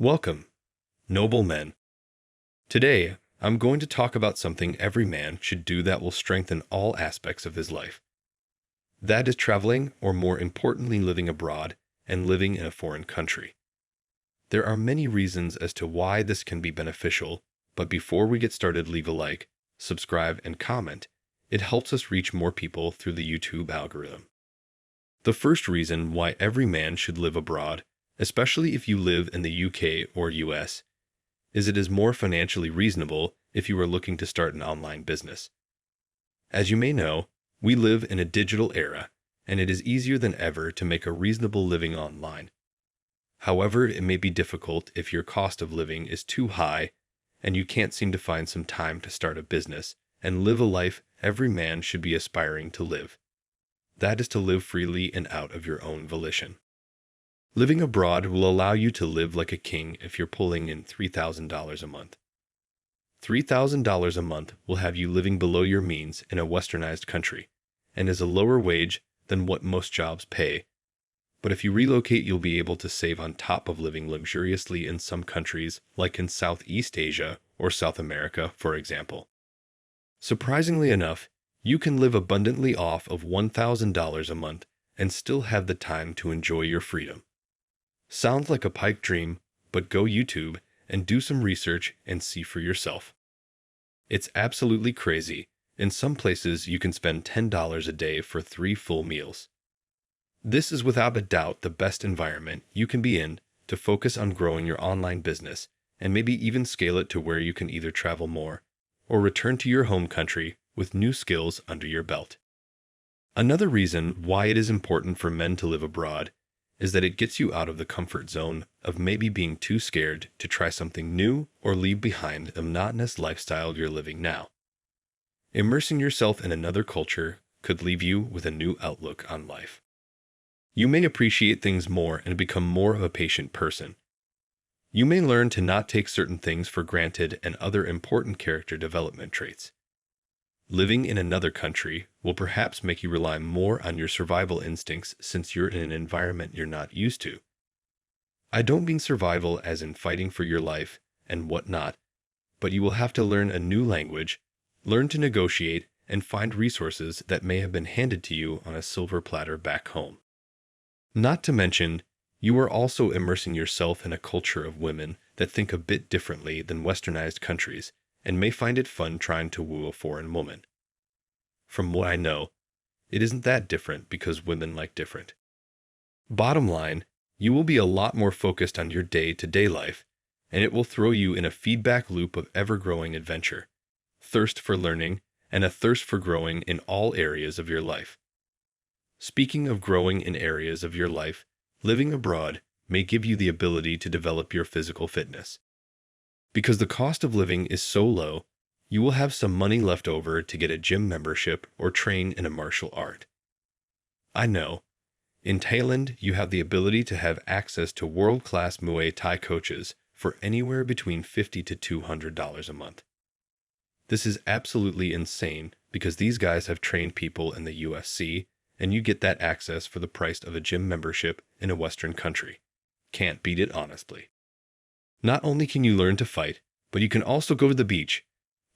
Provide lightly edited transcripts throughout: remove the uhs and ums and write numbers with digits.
Welcome, noble men. Today, I'm going to talk about something every man should do that will strengthen all aspects of his life. That is traveling, or more importantly, living abroad and living in a foreign country. There are many reasons as to why this can be beneficial, but before we get started, leave a like, subscribe, and comment. It helps us reach more people through the YouTube algorithm. The first reason why every man should live abroad, especially if you live in the UK or US, is it is more financially reasonable if you are looking to start an online business. As you may know, we live in a digital era, and it is easier than ever to make a reasonable living online. However, it may be difficult if your cost of living is too high and you can't seem to find some time to start a business and live a life every man should be aspiring to live. That is to live freely and out of your own volition. Living abroad will allow you to live like a king if you're pulling in $3,000 a month. $3,000 a month will have you living below your means in a westernized country, and is a lower wage than what most jobs pay. But if you relocate, you'll be able to save on top of living luxuriously in some countries, like in Southeast Asia or South America, for example. Surprisingly enough, you can live abundantly off of $1,000 a month and still have the time to enjoy your freedom. Sounds like a pipe dream, but go YouTube and do some research and see for yourself. It's absolutely crazy. In some places, you can spend $10 a day for 3 full meals. This is without a doubt the best environment you can be in to focus on growing your online business and maybe even scale it to where you can either travel more or return to your home country with new skills under your belt. Another reason why it is important for men to live abroad is that it gets you out of the comfort zone of maybe being too scared to try something new or leave behind the monotonous lifestyle you're living now. Immersing yourself in another culture could leave you with a new outlook on life. You may appreciate things more and become more of a patient person. You may learn to not take certain things for granted and other important character development traits. Living in another country will perhaps make you rely more on your survival instincts since you're in an environment you're not used to. I don't mean survival as in fighting for your life and whatnot, but you will have to learn a new language, learn to negotiate, and find resources that may have been handed to you on a silver platter back home. Not to mention, you are also immersing yourself in a culture of women that think a bit differently than westernized countries and may find it fun trying to woo a foreign woman. From what I know, it isn't that different because women like different. Bottom line, you will be a lot more focused on your day-to-day life, and it will throw you in a feedback loop of ever-growing adventure, thirst for learning, and a thirst for growing in all areas of your life. Speaking of growing in areas of your life, living abroad may give you the ability to develop your physical fitness. Because the cost of living is so low, you will have some money left over to get a gym membership or train in a martial art. I know, in Thailand, you have the ability to have access to world-class Muay Thai coaches for anywhere between $50 to $200 a month. This is absolutely insane because these guys have trained people in the UFC, and you get that access for the price of a gym membership in a Western country. Can't beat it, honestly. Not only can you learn to fight, but you can also go to the beach,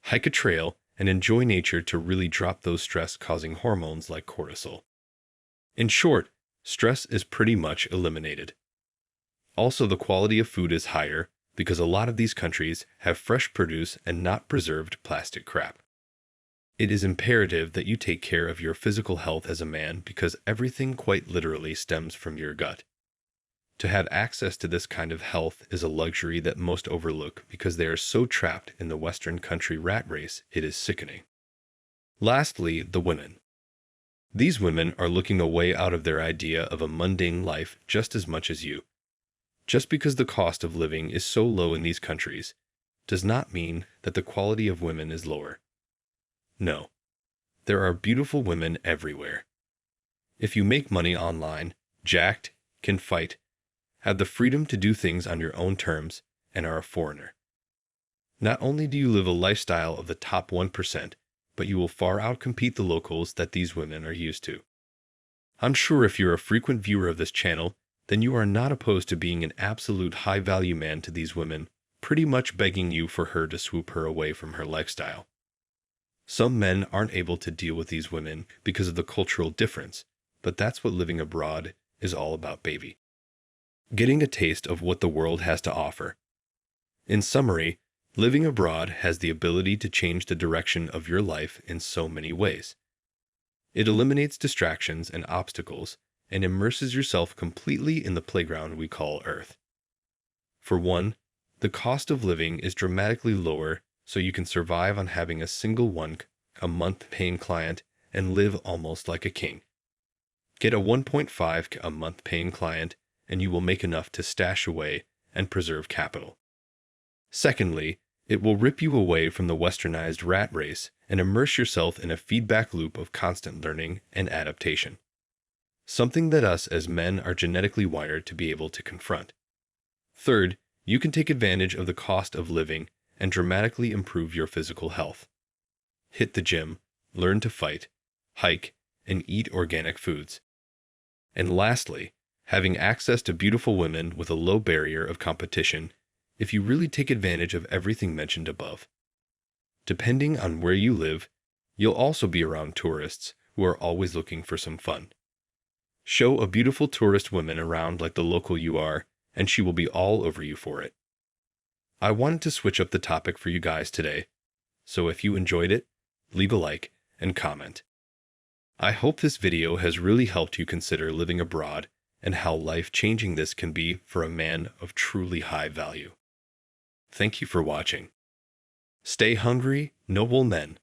hike a trail, and enjoy nature to really drop those stress-causing hormones like cortisol. In short, stress is pretty much eliminated. Also, the quality of food is higher because a lot of these countries have fresh produce and not preserved plastic crap. It is imperative that you take care of your physical health as a man because everything quite literally stems from your gut. To have access to this kind of health is a luxury that most overlook because they are so trapped in the Western country rat race, it is sickening. Lastly, the women. These women are looking a way out of their idea of a mundane life just as much as you. Just because the cost of living is so low in these countries does not mean that the quality of women is lower. No, there are beautiful women everywhere. If you make money online, jacked, can fight, have the freedom to do things on your own terms, and are a foreigner. Not only do you live a lifestyle of the top 1%, but you will far outcompete the locals that these women are used to. I'm sure if you're a frequent viewer of this channel, then you are not opposed to being an absolute high-value man to these women, pretty much begging you for her to swoop her away from her lifestyle. Some men aren't able to deal with these women because of the cultural difference, but that's what living abroad is all about, baby. Getting a taste of what the world has to offer. In summary, living abroad has the ability to change the direction of your life in so many ways. It eliminates distractions and obstacles and immerses yourself completely in the playground we call Earth. For one, the cost of living is dramatically lower, so you can survive on having a single a month paying client and live almost like a king. Get a 1.5K a month paying client and you will make enough to stash away and preserve capital. Secondly, it will rip you away from the westernized rat race and immerse yourself in a feedback loop of constant learning and adaptation. Something that us as men are genetically wired to be able to confront. Third, you can take advantage of the cost of living and dramatically improve your physical health. Hit the gym, learn to fight, hike, and eat organic foods. And lastly, having access to beautiful women with a low barrier of competition if you really take advantage of everything mentioned above. Depending on where you live, you'll also be around tourists who are always looking for some fun. Show a beautiful tourist woman around like the local you are, and she will be all over you for it. I wanted to switch up the topic for you guys today, so if you enjoyed it, leave a like and comment. I hope this video has really helped you consider living abroad and how life-changing this can be for a man of truly high value. Thank you for watching. Stay hungry, noble men.